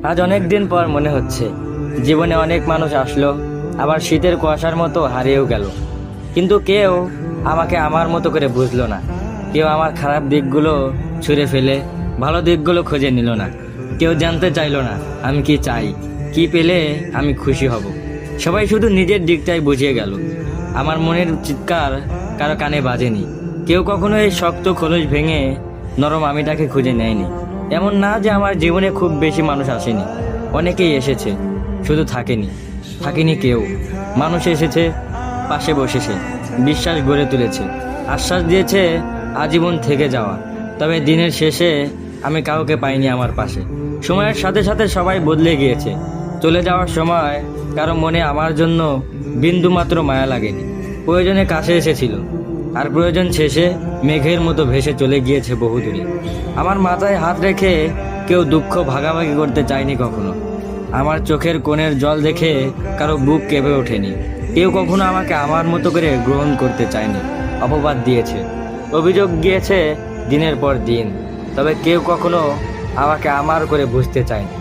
আজ অনেক দিন পর মনে হচ্ছে জীবনে অনেক মানুষ আসলো, আবার শীতের কুয়াশার মতো হারিয়েও গেল। কিন্তু কেউ আমাকে আমার মতো করে বুঝলো না। কেউ আমার খারাপ দিকগুলো ছুঁড়ে ফেলে ভালো দিকগুলো খুঁজে নিল না। কেউ জানতে চাইলো না আমি কি চাই, কি পেলে আমি খুশি হব। সবাই শুধু নিজের দিকটাই বুঝিয়ে গেল। আমার মনের চিৎকার কারো কানে বাজেনি। কেউ কখনো এই শক্ত খোলস ভেঙে নরম আমিটাকে খুঁজে নেয়নি। এমন না যে আমার জীবনে খুব বেশি মানুষ আসেনি, অনেকেই এসেছে, শুধু থাকেনি কেউ। মানুষ এসেছে, পাশে বসেছে, বিশ্বাস গড়ে তুলেছে, আশ্বাস দিয়েছে আজীবন থেকে যাওয়া। তবে দিনের শেষে আমি কাউকে পাইনি আমার পাশে। সময়ের সাথে সাথে সবাই বদলে গিয়েছে। চলে যাওয়ার সময় কারো মনে আমার জন্য বিন্দুমাত্র মায়া লাগেনি। প্রয়োজনে কাছে এসেছিল, আর প্রয়োজন শেষে মেঘের মতো ভেসে চলে গিয়েছে বহুদূরে। আমার মাথায় হাত রেখে কেউ দুঃখ ভাগাভাগি করতে চায়নি কখনো। আমার চোখের কোণের জল দেখে কারো বুক কেঁপে ওঠেনি। কেউ কখনো আমাকে আমার মতো করে গ্রহণ করতে চায়নি, অপবাদ দিয়েছে, অভিযোগ গিয়েছে দিনের পর দিন। তবে কেউ কখনো আমাকে আমার করে বুঝতে চায়নি।